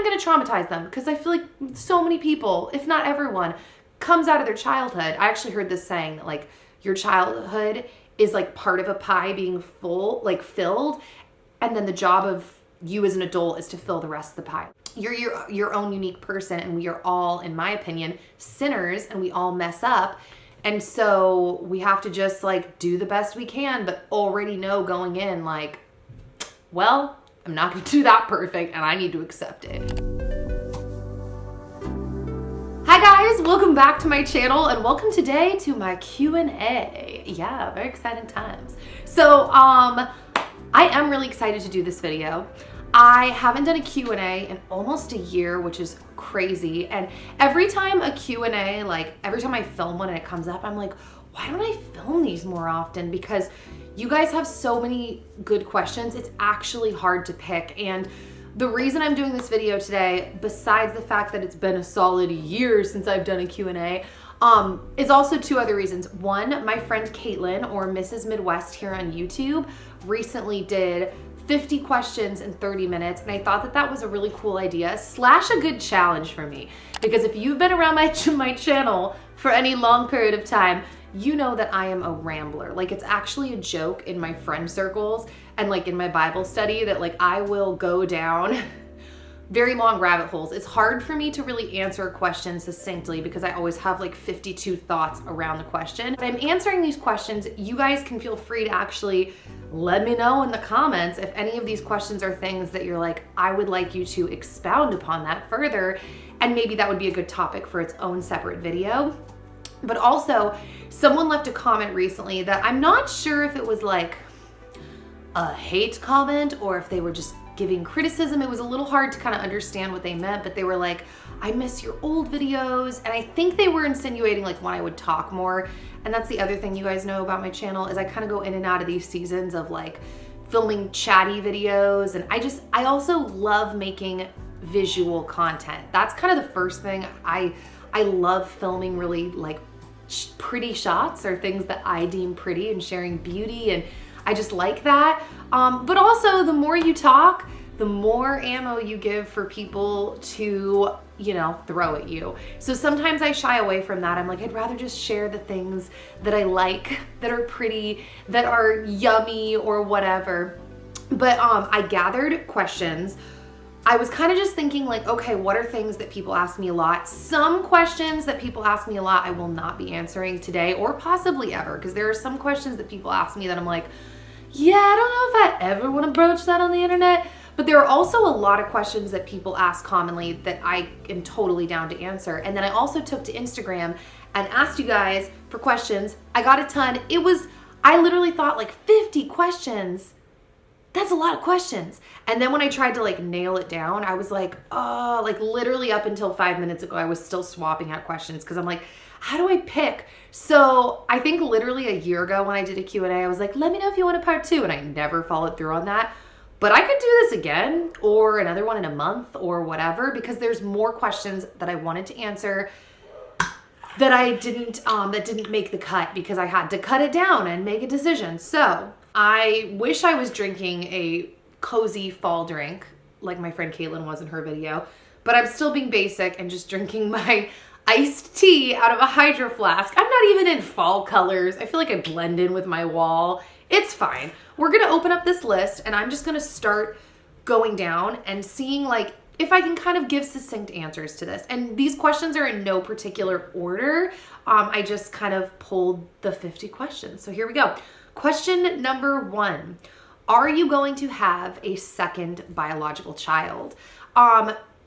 going to traumatize them because I feel like so many people, if not everyone, comes out of their childhood. I actually heard this saying that like your childhood is like part of a pie being full, like filled, and then the job of you as an adult is to fill the rest of the pie. You're your own unique person, and we are all, in my opinion, sinners, and we all mess up. And so we have to just like do the best we can, but already know going in like, well, I'm not going to do that perfect, and I need to accept it. Hi guys, welcome back to my channel, and welcome today to my Q&A. Yeah, very exciting times. So I am really excited to do this video. I haven't done a Q&A in almost a year, which is crazy. And every time a Q&A, like every time I film one and it comes up, I'm like, why don't I film these more often? Because you guys have so many good questions. It's actually hard to pick. And the reason I'm doing this video today, besides the fact that it's been a solid year since I've done a Q&A, is also two other reasons. One, my friend Caitlyn, or Mrs. Midwest here on YouTube, recently did 50 questions in 30 minutes, and I thought that that was a really cool idea slash a good challenge for me, because if you've been around my channel for any long period of time, you know that I am a rambler. Like, it's actually a joke in my friend circles and like in my Bible study that like I will go down very long rabbit holes. It's hard for me to really answer a question succinctly because I always have like 52 thoughts around the question. If I'm answering these questions, you guys can feel free to actually let me know in the comments if any of these questions are things that you're like, I would like you to expound upon that further, and maybe that would be a good topic for its own separate video. But also, someone left a comment recently that I'm not sure if it was like a hate comment or if they were just giving criticism. It was a little hard to kind of understand what they meant, but they were like, I miss your old videos. And I think they were insinuating like when I would talk more. And that's the other thing you guys know about my channel is I kind of go in and out of these seasons of like filming chatty videos. And I also love making visual content. That's kind of the first thing. I love filming really like pretty shots or things that I deem pretty and sharing beauty, and I just like that. But also, the more you talk, the more ammo you give for people to, you know, throw at you. So sometimes I shy away from that. I'm like, I'd rather just share the things that I like, that are pretty, that are yummy or whatever. But I gathered questions. I was kind of just thinking like, okay, what are things that people ask me a lot? Some questions that people ask me a lot I will not be answering today or possibly ever, because there are some questions that people ask me that I'm like, yeah, I don't know if I ever want to broach that on the internet. But there are also a lot of questions that people ask commonly that I am totally down to answer. And then I also took to Instagram and asked you guys for questions. I got a ton. I literally thought like 50 questions. That's a lot of questions. And then when I tried to like nail it down, I was like, oh, like literally up until 5 minutes ago, I was still swapping out questions because I'm like, how do I pick? So I think literally a year ago when I did a Q&A, I was like, let me know if you want a part 2. And I never followed through on that. But I could do this again or another one in a month or whatever, because there's more questions that I wanted to answer that I didn't, that didn't make the cut because I had to cut it down and make a decision. So I wish I was drinking a cozy fall drink like my friend Caitlyn was in her video, but I'm still being basic and just drinking my iced tea out of a hydro flask. I'm not even in fall colors. I feel like I blend in with my wall. It's fine. We're gonna open up this list and I'm just gonna start going down and seeing like if I can kind of give succinct answers to this. And these questions are in no particular order. I just kind of pulled the 50 questions. So here we go. Question number 1. Are you going to have a second biological child?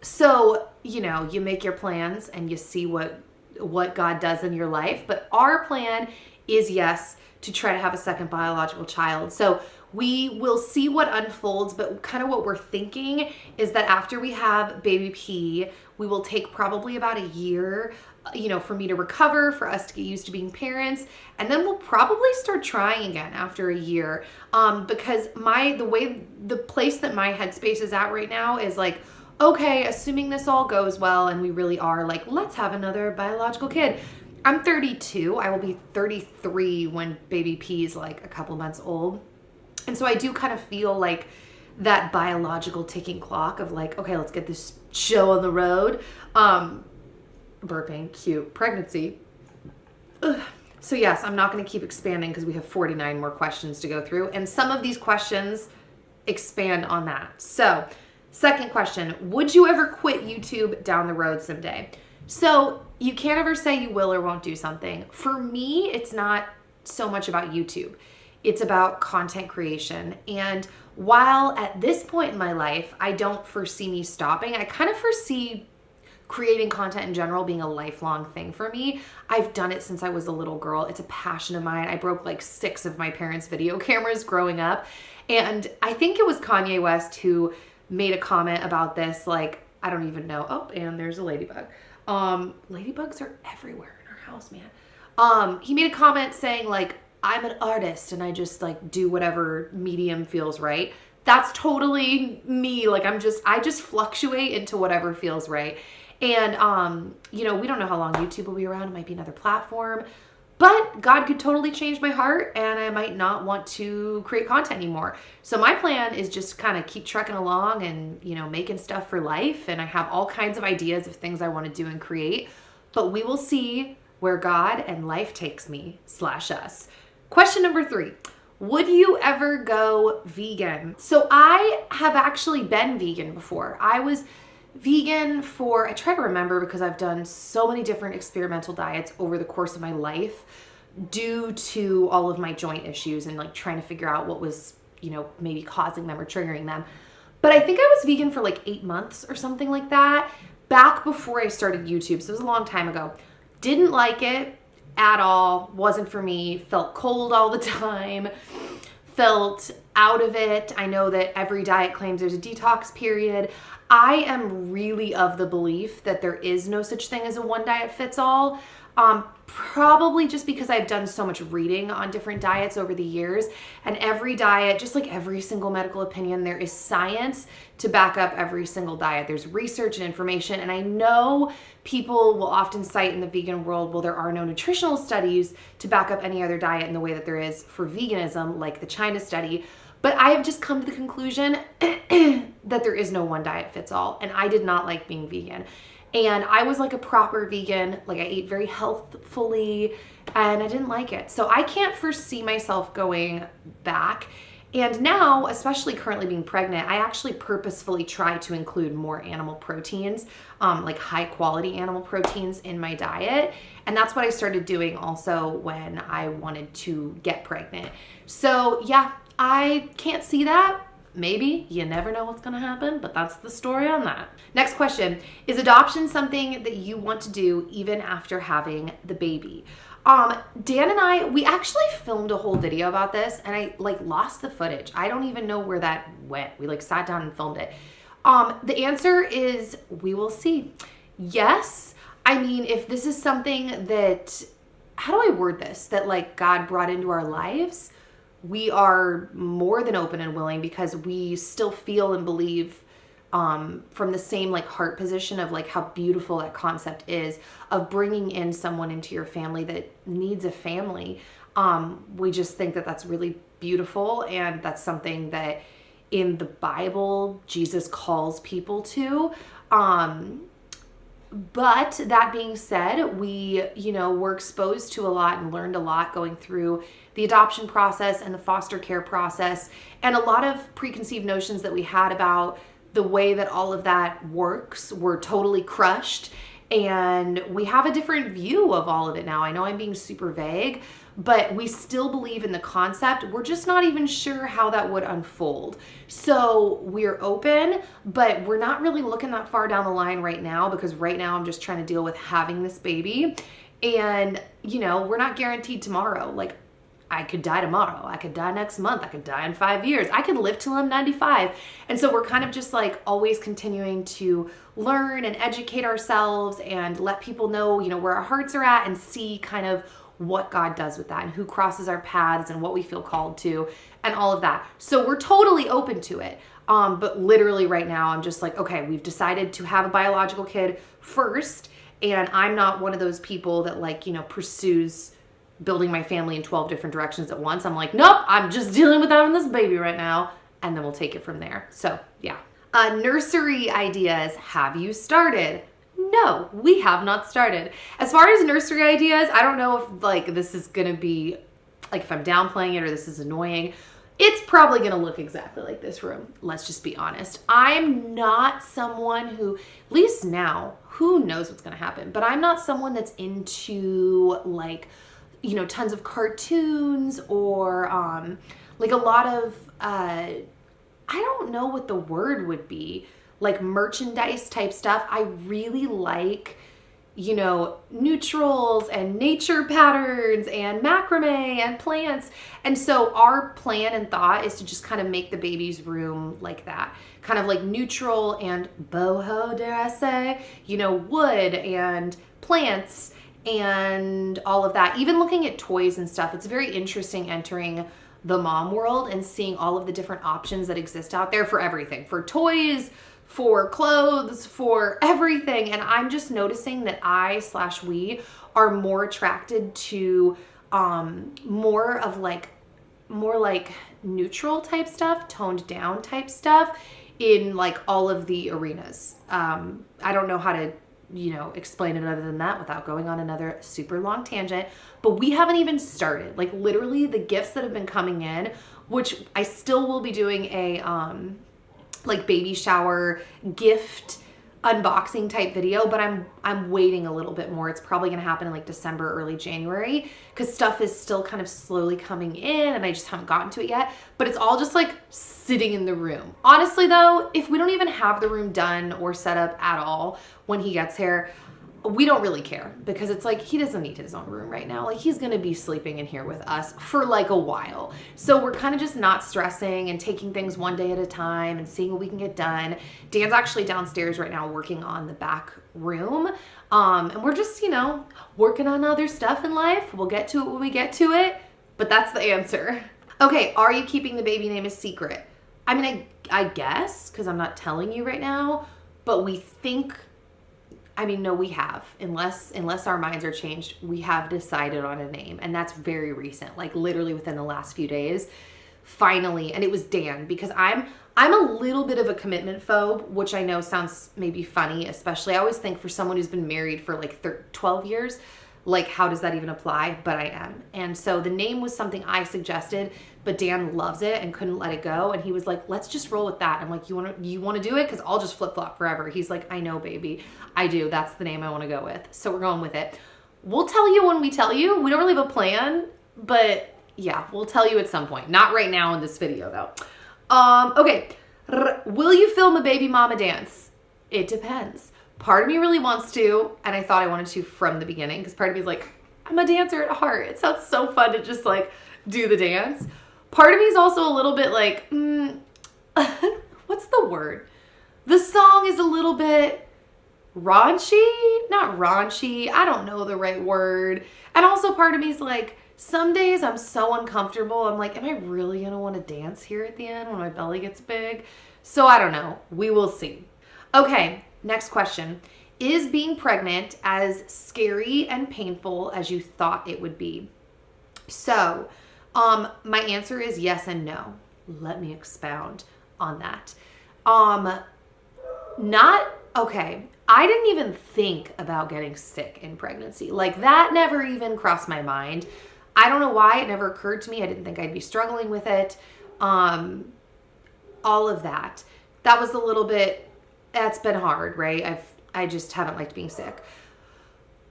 So, you know, you make your plans and you see what God does in your life, but our plan is, yes, to try to have a second biological child. So we will see what unfolds, but kind of what we're thinking is that after we have baby P, we will take probably about a year, you know, for me to recover, for us to get used to being parents, and then we'll probably start trying again after a year. Because the place that my headspace is at right now is like, okay, assuming this all goes well and we really are like, let's have another biological kid. I'm 32. I will be 33 when baby P is like a couple months old. And so I do kind of feel like that biological ticking clock of like, okay, let's get this show on the road. Burping, cute, pregnancy. Ugh. So yes, I'm not going to keep expanding because we have 49 more questions to go through. And some of these questions expand on that. So second question, would you ever quit YouTube down the road someday? So you can't ever say you will or won't do something. For me, it's not so much about YouTube. It's about content creation. And while at this point in my life, I don't foresee me stopping, I kind of foresee creating content in general being a lifelong thing for me. I've done it since I was a little girl. It's a passion of mine. I broke like 6 of my parents' video cameras growing up. And I think it was Kanye West who made a comment about this. Like, I don't even know. Oh, and there's a ladybug. Ladybugs are everywhere in our house, man. He made a comment saying like, I'm an artist and I just like do whatever medium feels right. That's totally me. Like I just fluctuate into whatever feels right. And, you know, we don't know how long YouTube will be around. It might be another platform, but God could totally change my heart and I might not want to create content anymore. So my plan is just kind of keep trucking along and, you know, making stuff for life. And I have all kinds of ideas of things I want to do and create, but we will see where God and life takes me / us. Question number 3. Would you ever go vegan? So I have actually been vegan before. I was vegan for, I try to remember because I've done so many different experimental diets over the course of my life due to all of my joint issues and like trying to figure out what was, you know, maybe causing them or triggering them. But I think I was vegan for like 8 months or something like that back before I started YouTube. So it was a long time ago. Didn't like it at all. Wasn't for me. Felt cold all the time. Felt out of it. I know that every diet claims there's a detox period. I am really of the belief that there is no such thing as a one diet fits all. Probably just because I've done so much reading on different diets over the years, and every diet, just like every single medical opinion, there is science to back up every single diet. There's research and information, and I know people will often cite in the vegan world, well, there are no nutritional studies to back up any other diet in the way that there is for veganism, like the China study. But I have just come to the conclusion that there is no one diet fits all, and I did not like being vegan. And I was like a proper vegan, like I ate very healthfully and I didn't like it. So I can't foresee myself going back. And now, especially currently being pregnant, I actually purposefully try to include more animal proteins, like high quality animal proteins in my diet. And that's what I started doing also when I wanted to get pregnant. So yeah, I can't see that. Maybe, you never know what's gonna happen, but that's the story on that. Next question, is adoption something that you want to do even after having the baby? Dan and I, we actually filmed a whole video about this and I like lost the footage. I don't even know where that went. We like sat down and filmed it. The answer is we will see. Yes, I mean, if this is something that, how do I word this? That like God brought into our lives, we are more than open and willing because we still feel and believe from the same like heart position of like how beautiful that concept is of bringing in someone into your family that needs a family. We just think that that's really beautiful, and that's something that in the Bible Jesus calls people to. But that being said, we, you know, were exposed to a lot and learned a lot going through the adoption process and the foster care process, and a lot of preconceived notions that we had about the way that all of that works were totally crushed, and we have a different view of all of it now. I know I'm being super vague, but we still believe in the concept. We're just not even sure how that would unfold. So we're open, but we're not really looking that far down the line right now, because right now I'm just trying to deal with having this baby. And, you know, we're not guaranteed tomorrow. Like, I could die tomorrow. I could die next month. I could die in 5 years. I could live till I'm 95. And so we're kind of just like always continuing to learn and educate ourselves and let people know, you know, where our hearts are at, and see kind of what God does with that and who crosses our paths and what we feel called to and all of that. So we're totally open to it. But literally right now I'm just like, okay, we've decided to have a biological kid first. And I'm not one of those people that like, you know, pursues building my family in 12 different directions at once. I'm like, nope, I'm just dealing with having this baby right now. and then we'll take it from there. So yeah. Nursery ideas, have you started? No, we have not started. As far as nursery ideas, I don't know if like this is gonna be, like if I'm downplaying it or this is annoying. It's probably gonna look exactly like this room. Let's just be honest. I'm not someone who, at least now, who knows what's gonna happen, but I'm not someone that's into like, you know, tons of cartoons or like a lot of, I don't know what the word would be, like merchandise type stuff. I really like, you know, neutrals and nature patterns and macrame and plants. And so our plan and thought is to just kind of make the baby's room like that, kind of like neutral and boho, dare I say, you know, wood and plants and all of that. Even looking at toys and stuff, it's very interesting entering the mom world and seeing all of the different options that exist out there for everything, for toys, for clothes, for everything. And I'm just noticing that we are more attracted to more like neutral type stuff, toned down type stuff in like all of the arenas. I don't know how to, you know, explain it other than that without going on another super long tangent, but we haven't even started. Like literally the gifts that have been coming in, which I still will be doing a like baby shower gift unboxing type video, but I'm waiting a little bit more. It's probably gonna happen in like December, early January, because stuff is still kind of slowly coming in and I just haven't gotten to it yet, but it's all just like sitting in the room. Honestly though, if we don't even have the room done or set up at all when he gets here, we don't really care, because it's like he doesn't need his own room right now. Like he's gonna be sleeping in here with us for like a while. So we're kind of just not stressing and taking things one day at a time and seeing what we can get done. Dan's actually downstairs right now working on the back room. And we're just, you know, working on other stuff in life. We'll get to it when we get to it, but that's the answer. Okay, are you keeping the baby name a secret? I mean, I guess, because I'm not telling you right now, but we think, I mean, no, we have, unless our minds are changed, we have decided on a name, and that's very recent, like literally within the last few days, finally. And it was Dan, because I'm a little bit of a commitment phobe, which I know sounds maybe funny, especially I always think for someone who's been married for like 12 years, like how does that even apply? But I am. And so the name was something I suggested, but Dan loves it and couldn't let it go. And he was like, let's just roll with that. I'm like, you want to do it? Cause I'll just flip flop forever. He's like, I know, baby, I do. That's the name I want to go with. So we're going with it. We'll tell you when we tell you. We don't really have a plan, but yeah, we'll tell you at some point. Not right now in this video though. Okay. Will you film a baby mama dance? It depends. Part of me really wants to, and I thought I wanted to from the beginning, because part of me is like, I'm a dancer at heart. It sounds so fun to just like do the dance. Part of me is also a little bit like, what's the word? The song is a little bit raunchy, not raunchy. I don't know the right word. And also part of me is like, some days I'm so uncomfortable. I'm like, am I really gonna want to dance here at the end when my belly gets big? So I don't know. We will see. Okay. Next question. Is being pregnant as scary and painful as you thought it would be? So, my answer is yes and no. Let me expound on that. Okay. I didn't even think about getting sick in pregnancy. Like that never even crossed my mind. I don't know why it never occurred to me. I didn't think I'd be struggling with it. All of that. That was a little bit, that's been hard, right? I just haven't liked being sick.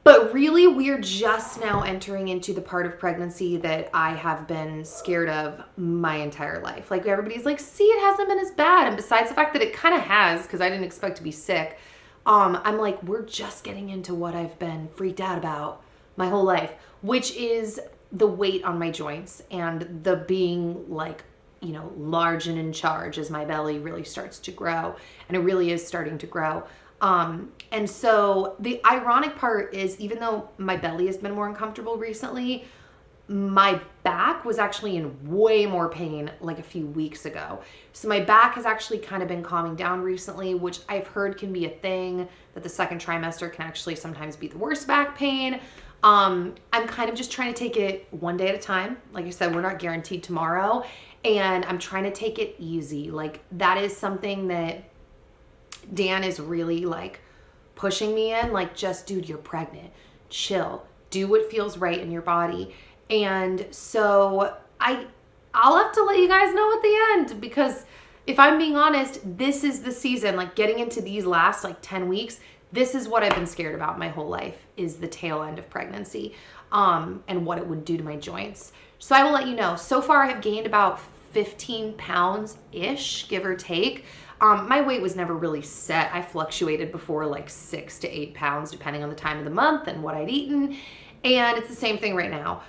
But really, we're just now entering into the part of pregnancy that I have been scared of my entire life. Like everybody's like, see, it hasn't been as bad. And besides the fact that it kind of has, because I didn't expect to be sick, I'm like, we're just getting into what I've been freaked out about my whole life, which is the weight on my joints and the being like, you know, large and in charge as my belly really starts to grow. And it really is starting to grow. And so the ironic part is, even though my belly has been more uncomfortable recently, my back was actually in way more pain like a few weeks ago. So my back has actually kind of been calming down recently, which I've heard can be a thing, that the second trimester can actually sometimes be the worst back pain. I'm kind of just trying to take it one day at a time. Like I said, we're not guaranteed tomorrow, and I'm trying to take it easy. Like, that is something that Dan is really like pushing me in, like, just, dude, you're pregnant, chill, do what feels right in your body. And so I'll have to let you guys know at the end, because if I'm being honest, this is the season, like getting into these last like 10 weeks, this is what I've been scared about my whole life, is the tail end of pregnancy, and what it would do to my joints. So I will let you know. So far I have gained about 15 pounds-ish, give or take. My weight was never really set. I fluctuated before like 6 to 8 pounds, depending on the time of the month and what I'd eaten. And it's the same thing right now.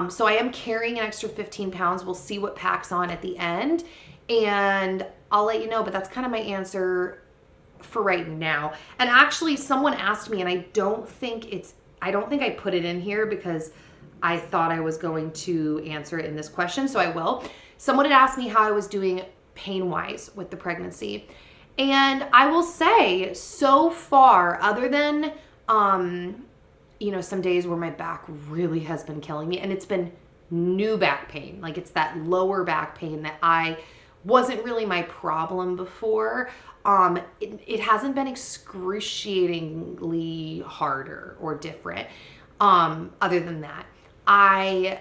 So I am carrying an extra 15 pounds. We'll see what packs on at the end, and I'll let you know, but that's kind of my answer for right now. And actually someone asked me, and I don't think I put it in here because I thought I was going to answer it in this question, so I will. Someone had asked me how I was doing pain-wise with the pregnancy. And I will say, so far, other than, you know, some days where my back really has been killing me, and it's been new back pain. Like, it's that lower back pain that wasn't really my problem before. It hasn't been excruciatingly harder or different. Other than that, I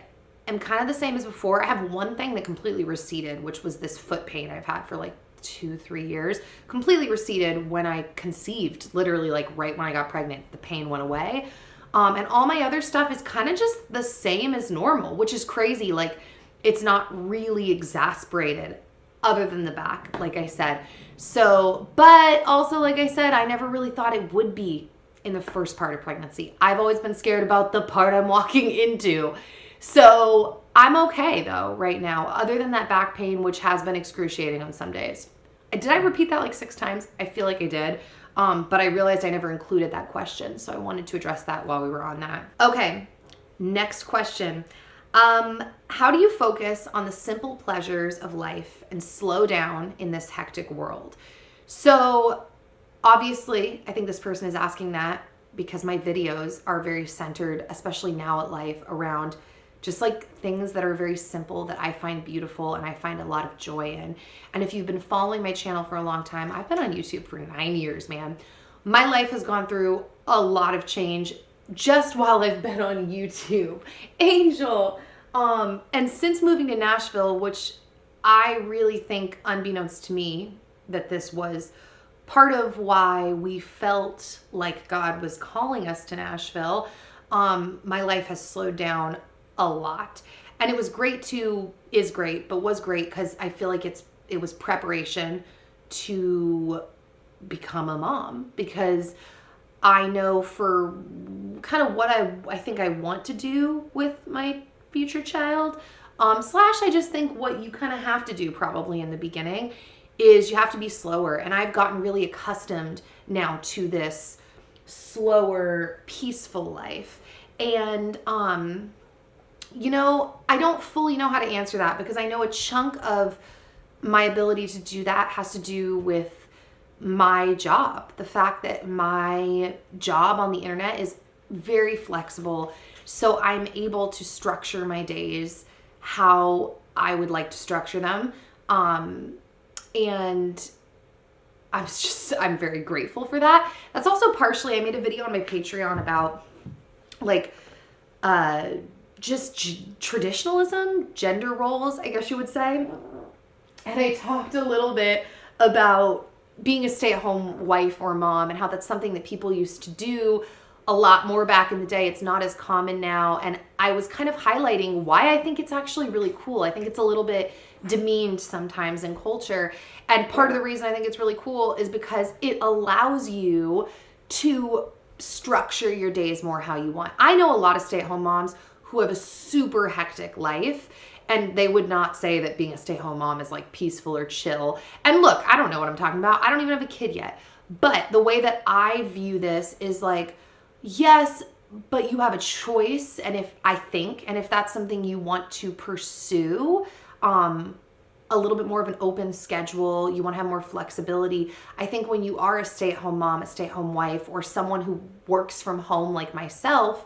am kind of the same as before. I have one thing that completely receded, which was this foot pain I've had for like 2-3 years. Completely receded when I conceived, literally like right when I got pregnant, the pain went away. And all my other stuff is kind of just the same as normal, which is crazy. Like, it's not really exasperated other than the back, like I said. So, but also, like I said, I never really thought it would be in the first part of pregnancy. I've always been scared about the part I'm walking into. So I'm okay though right now, other than that back pain, which has been excruciating on some days. Did I repeat that like 6 times? I feel like I did. But I realized I never included that question, so I wanted to address that while we were on that. Okay, next question. How do you focus on the simple pleasures of life and slow down in this hectic world? So obviously, I think this person is asking that because my videos are very centered, especially now at life, around just like things that are very simple that I find beautiful and I find a lot of joy in. And if you've been following my channel for a long time, I've been on YouTube for 9 years, man. My life has gone through a lot of change just while I've been on YouTube. Angel. And since moving to Nashville, which I really think, unbeknownst to me, that this was part of why we felt like God was calling us to Nashville, my life has slowed down a lot. And it was great was great because I feel like it was preparation to become a mom, because I know for kind of what I think I want to do with my future child, slash I just think what you kind of have to do probably in the beginning is you have to be slower. And I've gotten really accustomed now to this slower, peaceful life. And, you know, I don't fully know how to answer that, because I know a chunk of my ability to do that has to do with my job. The fact that my job on the internet is very flexible. So I'm able to structure my days how I would like to structure them. And I'm very grateful for that. That's also partially, I made a video on my Patreon about like, just traditionalism, gender roles, I guess you would say. And I talked a little bit about being a stay-at-home wife or mom and how that's something that people used to do a lot more back in the day. It's not as common now. And I was kind of highlighting why I think it's actually really cool. I think it's a little bit demeaned sometimes in culture. And part of the reason I think it's really cool is because it allows you to structure your days more how you want. I know a lot of stay-at-home moms who have a super hectic life, and they would not say that being a stay-at-home mom is like peaceful or chill. And look, I don't know what I'm talking about. I don't even have a kid yet. But the way that I view this is like, yes, but you have a choice. And if that's something you want to pursue, a little bit more of an open schedule, you want to have more flexibility. I think when you are a stay-at-home mom, a stay-at-home wife, or someone who works from home like myself,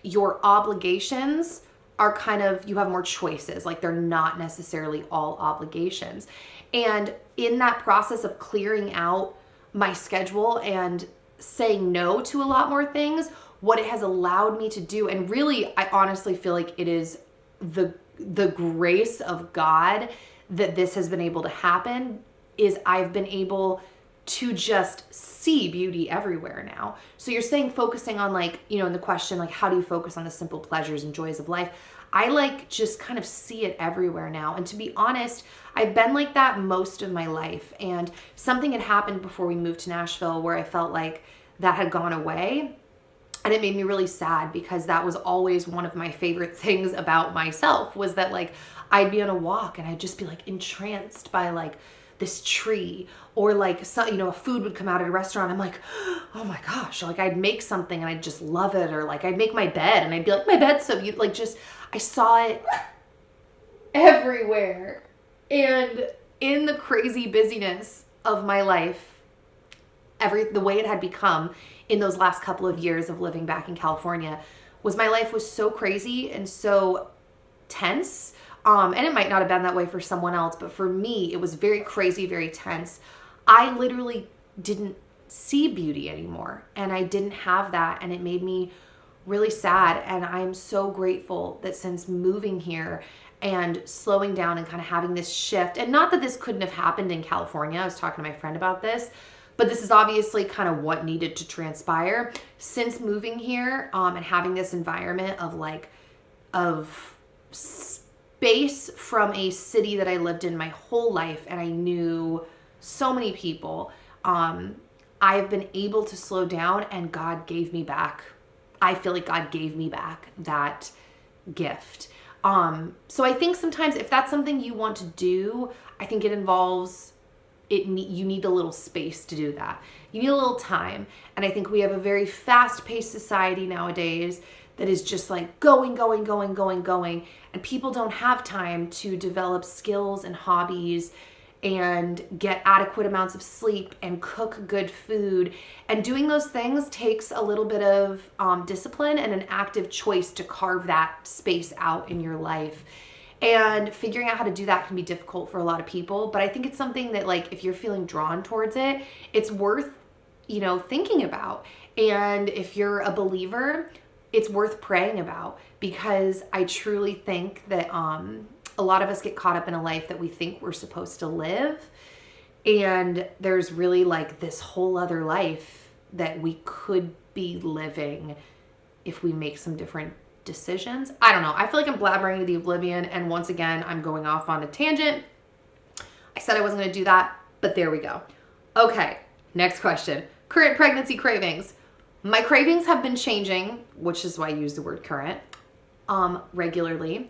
your obligations are kind of, you have more choices. Like they're not necessarily all obligations. And in that process of clearing out my schedule and saying no to a lot more things, what it has allowed me to do, and really, I honestly feel like it is the grace of God that this has been able to happen, is I've been able to just see beauty everywhere now. So you're saying focusing on, like, you know, in the question, like, how do you focus on the simple pleasures and joys of life? I like just kind of see it everywhere now. And to be honest, I've been like that most of my life. And something had happened before we moved to Nashville where I felt like that had gone away. And it made me really sad, because that was always one of my favorite things about myself, was that, like, I'd be on a walk and I'd just be like entranced by like this tree, or like, so, you know, a food would come out at a restaurant. I'm like, oh my gosh, like I'd make something and I'd just love it. Or like I'd make my bed and I'd be like, my bed's so beautiful. Like, just, I saw it everywhere. And in the crazy busyness of my life, the way it had become in those last couple of years of living back in California, was my life was so crazy and so tense. And it might not have been that way for someone else, but for me, it was very crazy, very tense. I literally didn't see beauty anymore, and I didn't have that, and it made me really sad. And I'm so grateful that since moving here and slowing down and kind of having this shift, and not that this couldn't have happened in California, I was talking to my friend about this, but this is obviously kind of what needed to transpire. Since moving here, and having this environment of space from a city that I lived in my whole life, and I knew so many people, I've been able to slow down, and God gave me back. I feel like God gave me back that gift. So I think sometimes if that's something you want to do, I think it involves you need a little space to do that. You need a little time. And I think we have a very fast-paced society nowadays that is just like going. And people don't have time to develop skills and hobbies and get adequate amounts of sleep and cook good food. And doing those things takes a little bit of discipline and an active choice to carve that space out in your life. And figuring out how to do that can be difficult for a lot of people. But I think it's something that, like, if you're feeling drawn towards it, it's worth, you know, thinking about. And if you're a believer, it's worth praying about, because I truly think that a lot of us get caught up in a life that we think we're supposed to live. And there's really like this whole other life that we could be living if we make some different decisions. I don't know. I feel like I'm blabbering to the oblivion, and once again, I'm going off on a tangent. I said I wasn't going to do that, but there we go. Okay, next question. Current pregnancy cravings. My cravings have been changing, which is why I use the word current, regularly.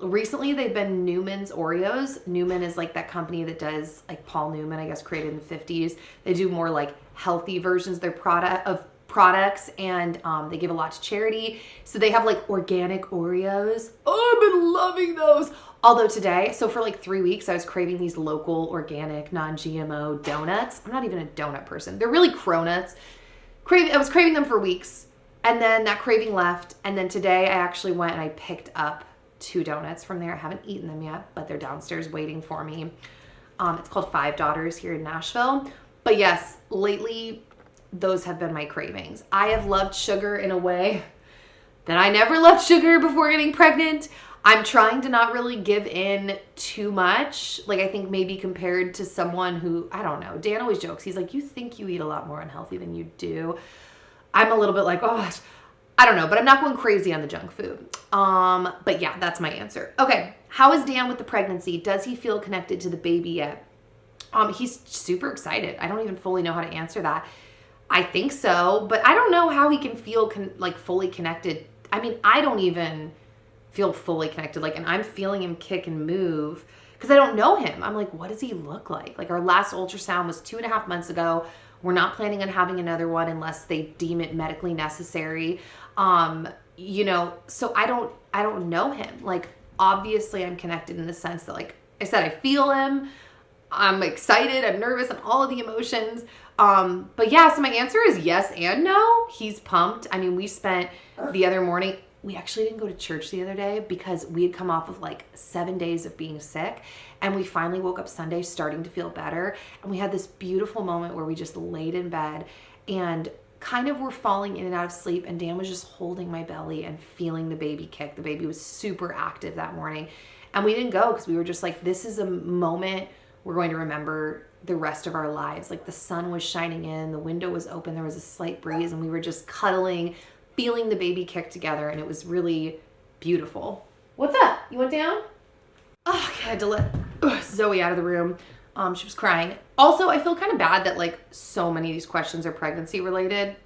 Recently, they've been Newman's Oreos. Newman is like that company that does, like, Paul Newman, I guess, created in the 50s. They do more like healthy versions of their products, and they give a lot to charity. So they have like organic Oreos. Oh, I've been loving those. Although today, so for like 3 weeks, I was craving these local organic non-GMO donuts. I'm not even a donut person. They're really cronuts. I was craving them for weeks, and then that craving left. And then today I actually went and I picked up 2 donuts from there. I haven't eaten them yet, but they're downstairs waiting for me. It's called Five Daughters here in Nashville. But yes, lately, those have been my cravings. I have loved sugar in a way that I never loved sugar before getting pregnant. I'm trying to not really give in too much. Like, I think maybe compared to someone who, I don't know, Dan always jokes. He's like, you think you eat a lot more unhealthy than you do. I'm a little bit like, oh, I don't know, but I'm not going crazy on the junk food. But yeah, that's my answer. Okay, how is Dan with the pregnancy? Does he feel connected to the baby yet? He's super excited. I don't even fully know how to answer that. I think so, but I don't know how he can feel fully connected. I mean, I don't even feel fully connected. Like, and I'm feeling him kick and move because I don't know him. I'm like, what does he look like? Like, our last ultrasound was 2.5 months ago. We're not planning on having another one unless they deem it medically necessary. You know, so I don't know him. Like, obviously I'm connected in the sense that, like I said, I feel him. I'm excited, I'm nervous, and all of the emotions. But yeah, so my answer is yes and no. He's pumped. I mean, we spent the other morning, we actually didn't go to church the other day because we had come off of like 7 days of being sick, and we finally woke up Sunday starting to feel better. And we had this beautiful moment where we just laid in bed and kind of were falling in and out of sleep, and Dan was just holding my belly and feeling the baby kick. The baby was super active that morning, and we didn't go because we were just like, this is a moment we're going to remember the rest of our lives. Like, the sun was shining in, the window was open, there was a slight breeze, and we were just cuddling, feeling the baby kick together, and it was really beautiful. What's up? You went down? Oh, I had to let Zoe out of the room. She was crying. Also, I feel kind of bad that like so many of these questions are pregnancy related.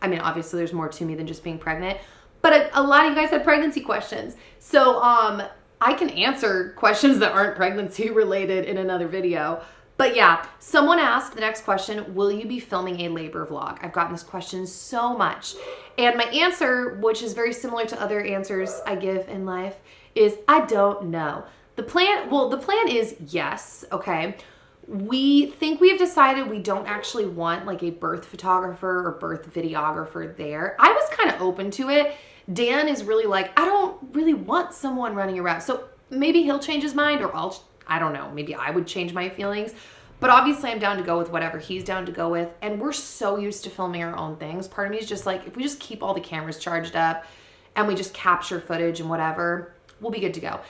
I mean, obviously there's more to me than just being pregnant, but a lot of you guys had pregnancy questions. So I can answer questions that aren't pregnancy related in another video. But yeah, someone asked the next question, will you be filming a labor vlog? I've gotten this question so much. And my answer, which is very similar to other answers I give in life, is I don't know. The plan is yes, okay? We think we have decided we don't actually want like a birth photographer or birth videographer there. I was kind of open to it. Dan is really like, I don't really want someone running around. So maybe he'll change his mind, or I don't know, maybe I would change my feelings. But obviously I'm down to go with whatever he's down to go with. And we're so used to filming our own things. Part of me is just like, if we just keep all the cameras charged up and we just capture footage and whatever, we'll be good to go.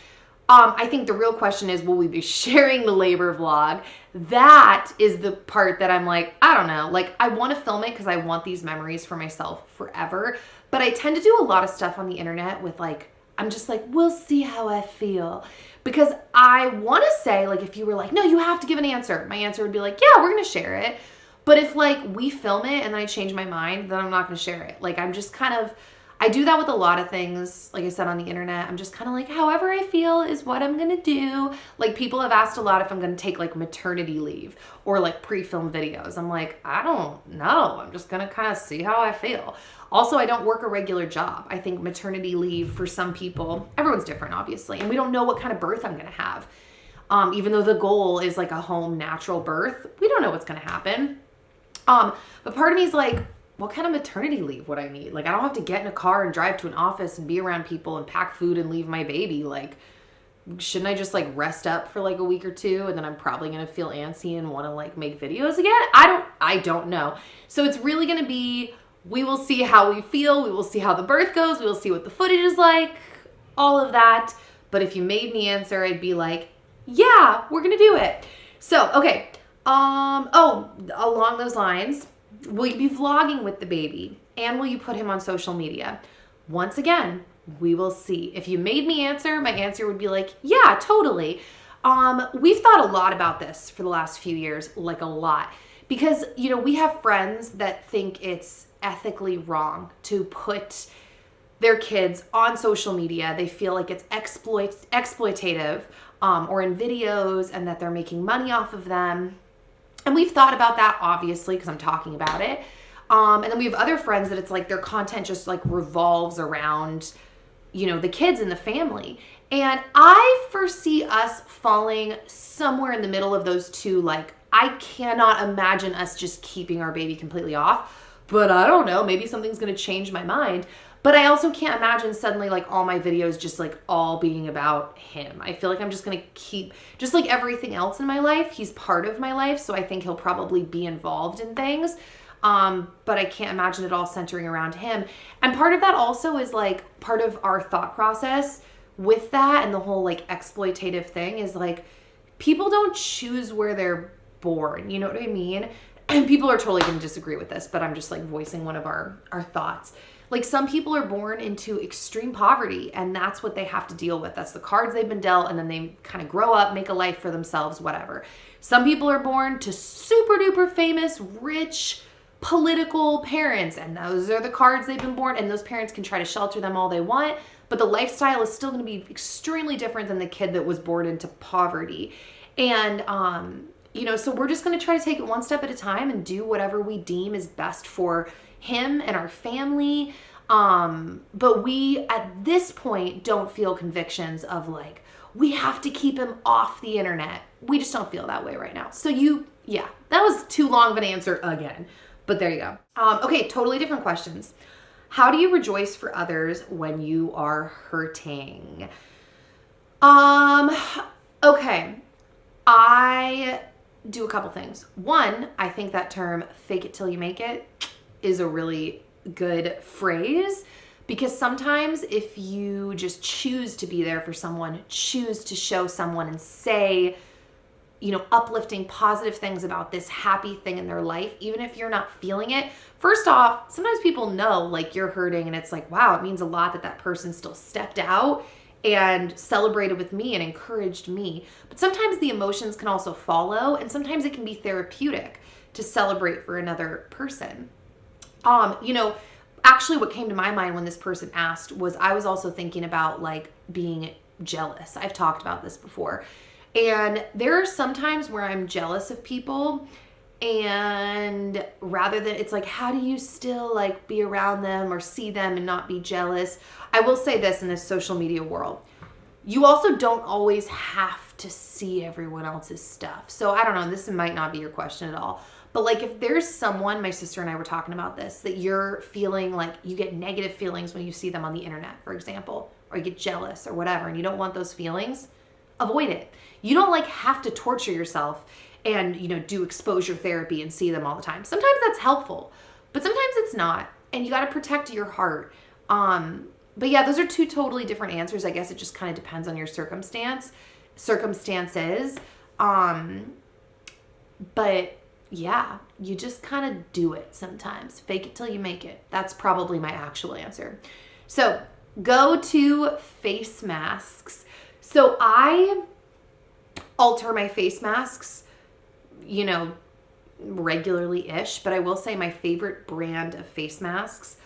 I think the real question is, will we be sharing the labor vlog? That is the part that I'm like, I don't know. Like, I want to film it because I want these memories for myself forever. But I tend to do a lot of stuff on the internet with like, I'm just like, we'll see how I feel. Because I want to say, like, if you were like, no, you have to give an answer, my answer would be like, yeah, we're going to share it. But if like we film it and then I change my mind, then I'm not going to share it. Like, I'm just kind of, I do that with a lot of things. Like I said, on the internet, I'm just kind of like, however I feel is what I'm going to do. Like, people have asked a lot if I'm going to take like maternity leave or like pre-film videos. I'm like, I don't know. I'm just going to kind of see how I feel. Also, I don't work a regular job. I think maternity leave for some people, everyone's different, obviously. And we don't know what kind of birth I'm going to have. Even though the goal is like a home natural birth, we don't know what's going to happen. But part of me is like, what kind of maternity leave would I need? Like, I don't have to get in a car and drive to an office and be around people and pack food and leave my baby. Like, shouldn't I just like rest up for like a week or two, and then I'm probably going to feel antsy and want to like make videos again? I don't know. So it's really going to be, we will see how we feel. We will see how the birth goes. We will see what the footage is like, all of that. But if you made me answer, I'd be like, yeah, we're going to do it. So, okay. Oh, along those lines, will you be vlogging with the baby? And will you put him on social media? Once again, we will see. If you made me answer, my answer would be like, yeah, totally. We've thought a lot about this for the last few years, like a lot. Because, you know, we have friends that think it's ethically wrong to put their kids on social media. They feel like it's exploitative, or in videos, and that they're making money off of them. And we've thought about that, obviously, because I'm talking about it. And then we have other friends that it's like their content just like revolves around, you know, the kids and the family. And I foresee us falling somewhere in the middle of those two. Like, I cannot imagine us just keeping our baby completely off. But I don't know, maybe something's going to change my mind. But I also can't imagine suddenly like all my videos just like all being about him. I feel like I'm just going to keep, just like everything else in my life, he's part of my life. So I think he'll probably be involved in things. But I can't imagine it all centering around him. And part of that also is like part of our thought process with that, and the whole like exploitative thing is like, people don't choose where they're born. You know what I mean? And people are totally going to disagree with this, but I'm just like voicing one of our thoughts. Like, some people are born into extreme poverty, and that's what they have to deal with. That's the cards they've been dealt, and then they kind of grow up, make a life for themselves, whatever. Some people are born to super duper famous, rich, political parents, and those are the cards they've been born, and those parents can try to shelter them all they want, but the lifestyle is still going to be extremely different than the kid that was born into poverty. And You know, so we're just going to try to take it one step at a time and do whatever we deem is best for him and our family. But we, at this point, don't feel convictions of like, we have to keep him off the internet. We just don't feel that way right now. So yeah, that was too long of an answer again, but there you go. Okay, totally different questions. How do you rejoice for others when you are hurting? Okay, I do a couple things. One, I think that term, fake it till you make it, is a really good phrase, because sometimes if you just choose to be there for someone, choose to show someone and say, you know, uplifting, positive things about this happy thing in their life, even if you're not feeling it. First off, sometimes people know like you're hurting and it's like, wow, it means a lot that that person still stepped out and celebrated with me and encouraged me. But sometimes the emotions can also follow, and sometimes it can be therapeutic to celebrate for another person. You know, actually what came to my mind when this person asked was I was also thinking about like being jealous. I've talked about this before. And there are some times where I'm jealous of people, and rather than, it's like, how do you still like be around them or see them and not be jealous? I will say this in this social media world, you also don't always have to see everyone else's stuff. So I don't know, this might not be your question at all, but like if there's someone, my sister and I were talking about this, that you're feeling like you get negative feelings when you see them on the internet, for example, or you get jealous or whatever, and you don't want those feelings, avoid it. You don't like have to torture yourself and, you know, do exposure therapy and see them all the time. Sometimes that's helpful, but sometimes it's not, and you got to protect your heart. But yeah, those are two totally different answers. I guess it just kind of depends on your circumstances. But yeah, you just kind of do it sometimes. Fake it till you make it. That's probably my actual answer. So go to face masks. So I alter my face masks, you know, regularly-ish, but I will say my favorite brand of face masks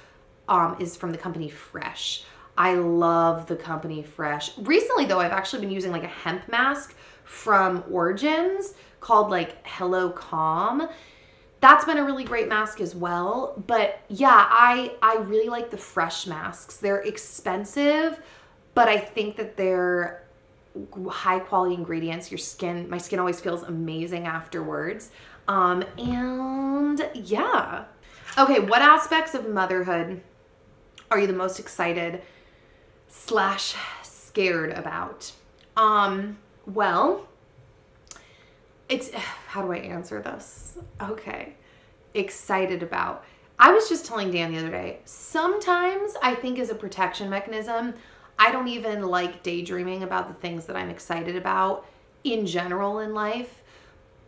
is from the company Fresh. I love the company Fresh. Recently though, I've actually been using like a hemp mask from Origins called like Hello Calm. That's been a really great mask as well. But yeah, I really like the Fresh masks. They're expensive, but I think that they're high quality ingredients. My skin always feels amazing afterwards. And yeah. Okay, what aspects of motherhood are you the most excited / scared about? Well, it's, how do I answer this? Okay, excited about. I was just telling Dan the other day, sometimes I think as a protection mechanism, I don't even like daydreaming about the things that I'm excited about in general in life,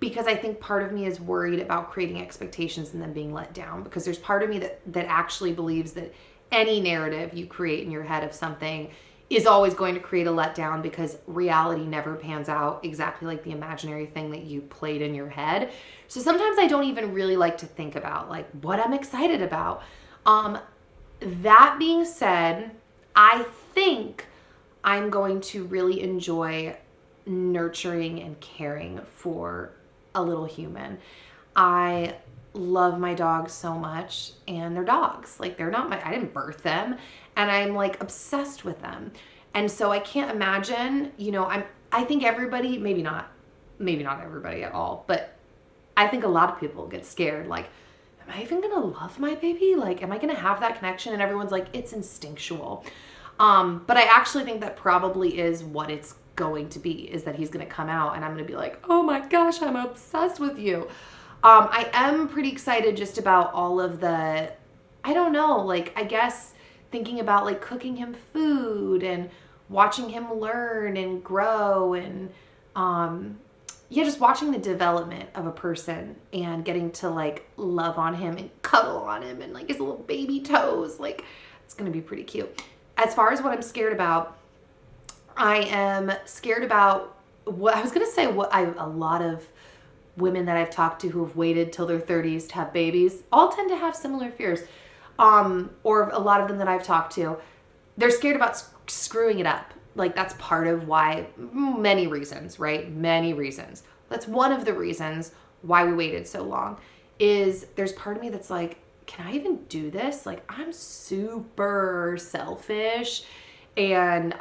because I think part of me is worried about creating expectations and then being let down, because there's part of me that actually believes that any narrative you create in your head of something is always going to create a letdown, because reality never pans out exactly like the imaginary thing that you played in your head. So sometimes I don't even really like to think about like what I'm excited about. That being said, I think I'm going to really enjoy nurturing and caring for a little human. I love my dogs so much, and they're dogs. Like, they're not I didn't birth them, and I'm like obsessed with them. And so I can't imagine, you know, I think everybody, maybe not everybody at all, but I think a lot of people get scared. Like, am I even gonna love my baby? Like, am I gonna have that connection? And everyone's like, it's instinctual. But I actually think that probably is what it's going to be, is that he's gonna come out and I'm gonna be like, oh my gosh, I'm obsessed with you. I am pretty excited just about all of the, I don't know, like, I guess thinking about like cooking him food and watching him learn and grow, and yeah, just watching the development of a person and getting to like love on him and cuddle on him and like his little baby toes. Like, it's gonna be pretty cute. As far as what I'm scared about, I am scared about what I was gonna say, a lot of women that I've talked to who have waited till their 30s to have babies all tend to have similar fears. Or a lot of them that I've talked to, they're scared about screwing it up. Like, that's part of why, many reasons, right? Many reasons. That's one of the reasons why we waited so long. Is there's part of me that's like, can I even do this? Like, I'm super selfish and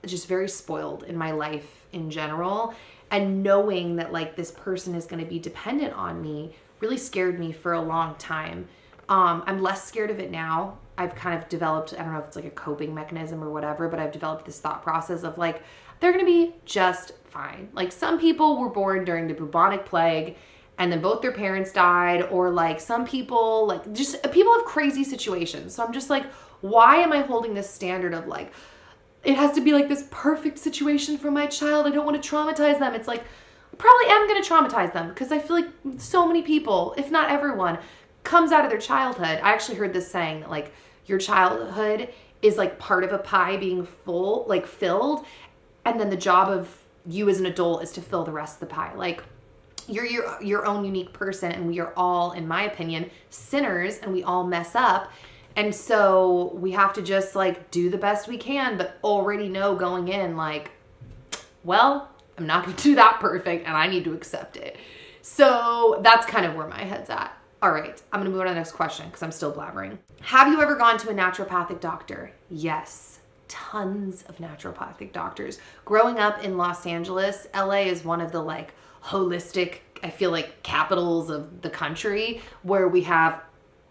just very spoiled in my life in general. And knowing that like this person is going to be dependent on me really scared me for a long time. I'm less scared of it now. I've kind of developed, I don't know if it's like a coping mechanism or whatever, but I've developed this thought process of like, they're going to be just fine. Like, some people were born during the bubonic plague and then both their parents died, or like some people, like just people have crazy situations. So I'm just like, why am I holding this standard of like, it has to be like this perfect situation for my child. I don't want to traumatize them. It's like, I probably am going to traumatize them because I feel like so many people, if not everyone, comes out of their childhood. I actually heard this saying that like your childhood is like part of a pie being full, like filled. And then the job of you as an adult is to fill the rest of the pie. Like, you're your own unique person, and we are all, in my opinion, sinners, and we all mess up. And so we have to just like do the best we can, but already know going in like, well, I'm not going to do that perfect and I need to accept it. So that's kind of where my head's at. All right, I'm going to move on to the next question because I'm still blabbering. Have you ever gone to a naturopathic doctor? Yes. Tons of naturopathic doctors. Growing up in Los Angeles, LA is one of the like holistic, I feel like, capitals of the country, where we have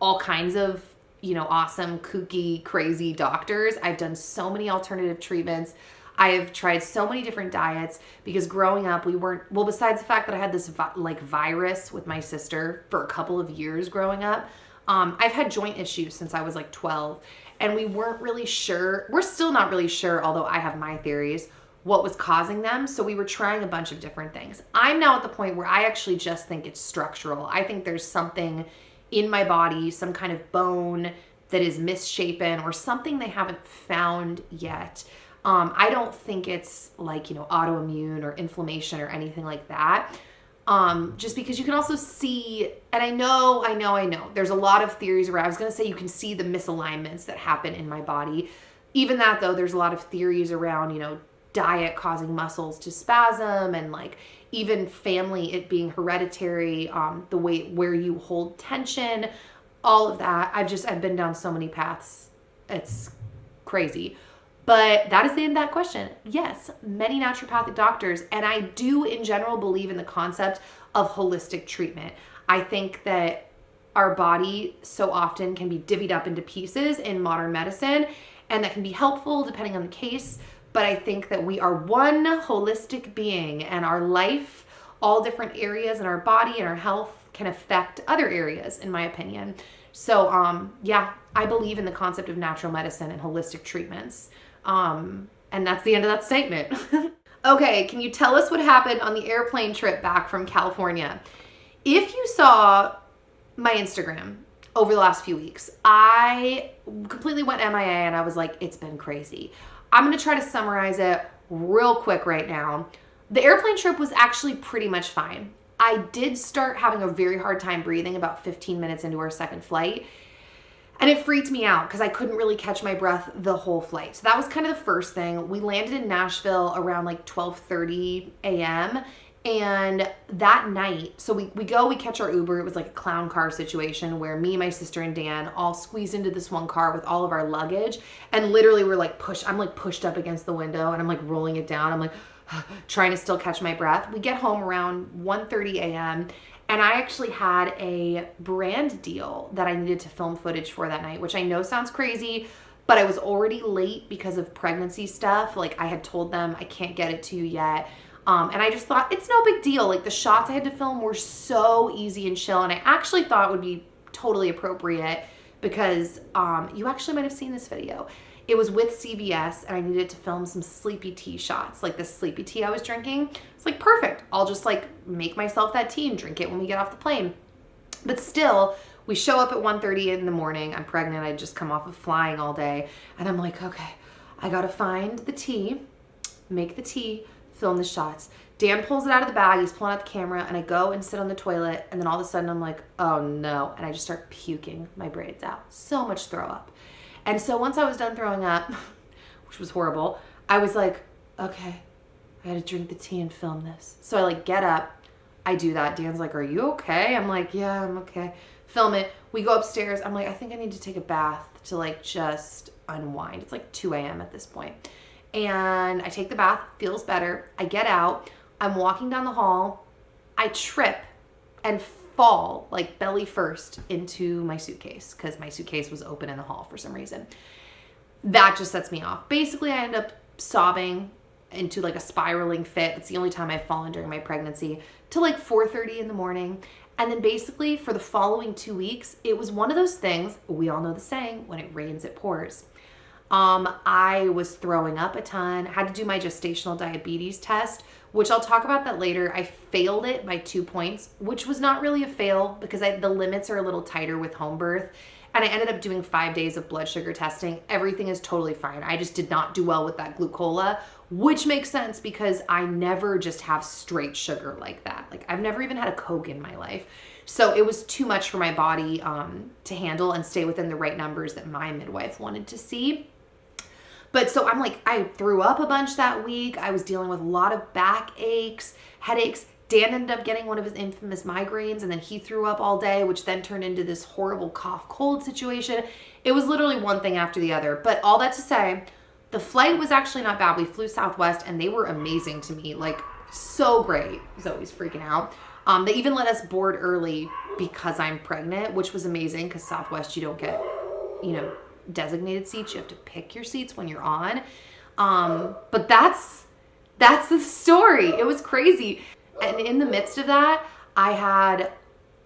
all kinds of, you know, awesome, kooky, crazy doctors. I've done so many alternative treatments. I have tried so many different diets because growing up we weren't, well, besides the fact that I had this virus with my sister for a couple of years growing up, I've had joint issues since I was like 12, and we weren't really sure, we're still not really sure, although I have my theories, what was causing them. So we were trying a bunch of different things. I'm now at the point where I actually just think it's structural. I think there's something in my body, some kind of bone that is misshapen or something they haven't found yet. I don't think it's like, you know, autoimmune or inflammation or anything like that. Just because you can also see, and I know, there's a lot of theories around, I was going to say you can see the misalignments that happen in my body. Even that though, there's a lot of theories around, you know, diet causing muscles to spasm, and like even family, it being hereditary, the way where you hold tension, all of that. I've been down so many paths. It's crazy. But that is the end of that question. Yes, many naturopathic doctors, and I do in general believe in the concept of holistic treatment. I think that our body so often can be divvied up into pieces in modern medicine, and that can be helpful depending on the case. But I think that we are one holistic being, and our life, all different areas in our body and our health can affect other areas, in my opinion. So yeah, I believe in the concept of natural medicine and holistic treatments. And that's the end of that statement. Okay, can you tell us what happened on the airplane trip back from California? If you saw my Instagram over the last few weeks, I completely went MIA and I was like, it's been crazy. I'm going to try to summarize it real quick right now. The airplane trip was actually pretty much fine. I did start having a very hard time breathing about 15 minutes into our second flight. And it freaked me out because I couldn't really catch my breath the whole flight. So that was kind of the first thing. We landed in Nashville around like 12:30 a.m. And that night, so we catch our Uber. It was like a clown car situation where me, my sister, and Dan all squeezed into this one car with all of our luggage. And literally we're like I'm like pushed up against the window and I'm like rolling it down. I'm like trying to still catch my breath. We get home around 1:30 a.m. And I actually had a brand deal that I needed to film footage for that night, which I know sounds crazy, but I was already late because of pregnancy stuff. Like, I had told them I can't get it to you yet. And I just thought it's no big deal. Like, the shots I had to film were so easy and chill. And I actually thought it would be totally appropriate because you actually might have seen this video. It was with CVS and I needed to film some sleepy tea shots, like the sleepy tea I was drinking. It's like, perfect. I'll just like make myself that tea and drink it when we get off the plane. But still, we show up at 1:30 in the morning. I'm pregnant. I'd just come off of flying all day. And I'm like, okay, I got to find the tea, make the tea, film the shots. Dan pulls it out of the bag. He's pulling out the camera and I go and sit on the toilet. And then all of a sudden I'm like, oh no. And I just start puking my braids out. So much throw up. And so once I was done throwing up, which was horrible, I was like, okay, I gotta drink the tea and film this. So I like get up, I do that. Dan's like, are you okay? I'm like, yeah, I'm okay. Film it. We go upstairs. I'm like, I think I need to take a bath to like just unwind. It's like 2 a.m. at this point. And I take the bath, feels better. I get out. I'm walking down the hall. I trip and fall like belly first into my suitcase because my suitcase was open in the hall for some reason. That just sets me off. Basically, I end up sobbing into like a spiraling fit. It's the only time I've fallen during my pregnancy to like 4:30 in the morning. And then basically for the following 2 weeks, it was one of those things, we all know the saying, when it rains, it pours. I was throwing up a ton, had to do my gestational diabetes test, which I'll talk about that later. I failed it by 2 points, which was not really a fail because the limits are a little tighter with home birth. And I ended up doing 5 days of blood sugar testing. Everything is totally fine. I just did not do well with that glucola, which makes sense because I never just have straight sugar like that. Like I've never even had a Coke in my life. So it was too much for my body to handle and stay within the right numbers that my midwife wanted to see. But so I'm like, I threw up a bunch that week. I was dealing with a lot of back aches, headaches. Dan ended up getting one of his infamous migraines and then he threw up all day, which then turned into this horrible cough cold situation. It was literally one thing after the other. But all that to say, the flight was actually not bad. We flew Southwest and they were amazing to me. Like so great. Zoe's freaking out. They even let us board early because I'm pregnant, which was amazing because Southwest, you don't get, designated seats. You have to pick your seats when you're on. But that's the story. It was crazy. And in the midst of that, I had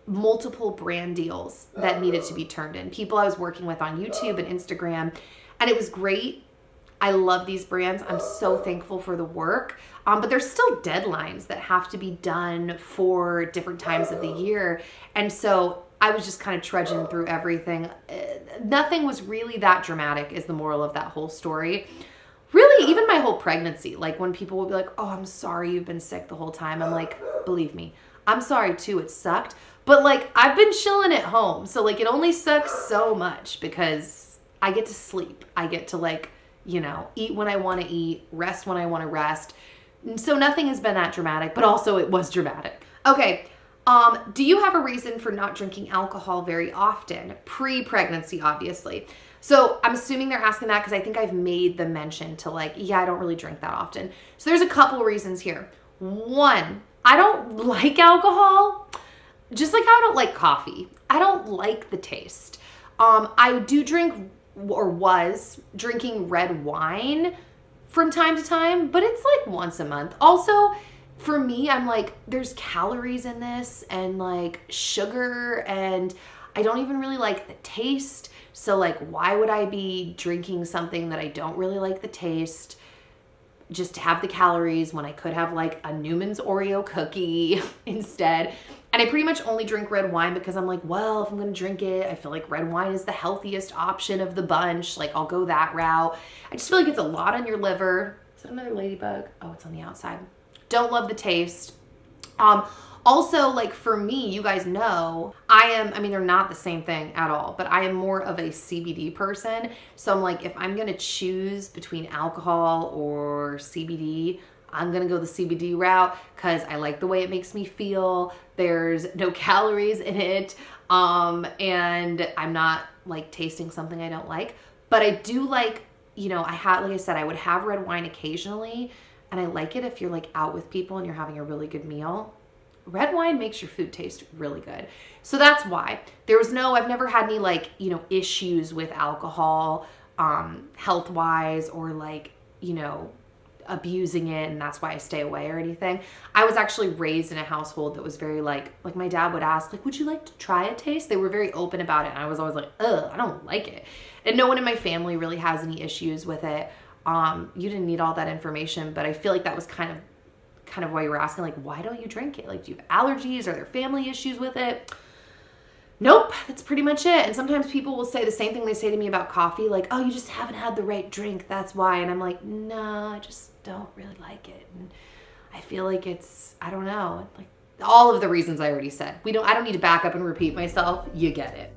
multiple brand deals that needed to be turned in. People I was working with on YouTube and Instagram, and it was great. I love these brands. I'm so thankful for the work. But there's still deadlines that have to be done for different times of the year. And so I was just kind of trudging through everything. Nothing was really that dramatic is the moral of that whole story. Really, even my whole pregnancy, like when people will be like, oh, I'm sorry you've been sick the whole time. I'm like, believe me, I'm sorry too. It sucked. But like, I've been chilling at home. So like, it only sucks so much because I get to sleep. I get to like, eat when I want to eat, rest when I want to rest. And so nothing has been that dramatic, but also it was dramatic. Okay. Do you have a reason for not drinking alcohol very often? Pre-pregnancy, obviously. So I'm assuming they're asking that because I think I've made the mention to like, yeah, I don't really drink that often. So there's a couple reasons here. One, I don't like alcohol, just like how I don't like coffee. I don't like the taste. I do drink or was drinking red wine from time to time, but it's like once a month. Also, for me, I'm like, there's calories in this and like sugar and I don't even really like the taste. So like, why would I be drinking something that I don't really like the taste just to have the calories when I could have like a Newman's Oreo cookie instead? And I pretty much only drink red wine because I'm like, well, if I'm going to drink it, I feel like red wine is the healthiest option of the bunch. Like I'll go that route. I just feel like it's a lot on your liver. Is that another ladybug? Oh, it's on the outside. Don't love the taste. Also, like for me, you guys know, they're not the same thing at all, but I am more of a CBD person. So I'm like, if I'm going to choose between alcohol or CBD, I'm going to go the CBD route because I like the way it makes me feel. There's no calories in it. And I'm not like tasting something I don't like, but I do like, like I said, I would have red wine occasionally. And I like it if you're like out with people and you're having a really good meal. Red wine makes your food taste really good. So that's why. I've never had any like, issues with alcohol, health-wise or like, abusing it and that's why I stay away or anything. I was actually raised in a household that was very like my dad would ask, like, would you like to try a taste? They were very open about it. And I was always like, ugh, I don't like it. And no one in my family really has any issues with it. You didn't need all that information, but I feel like that was kind of why you were asking, like, why don't you drink it? Like, do you have allergies? Are there family issues with it? Nope, that's pretty much it. And sometimes people will say the same thing they say to me about coffee, like, oh, you just haven't had the right drink, that's why. And I'm like, no, I just don't really like it. And I feel like I don't know, like all of the reasons I already said. I don't need to back up and repeat myself. You get it.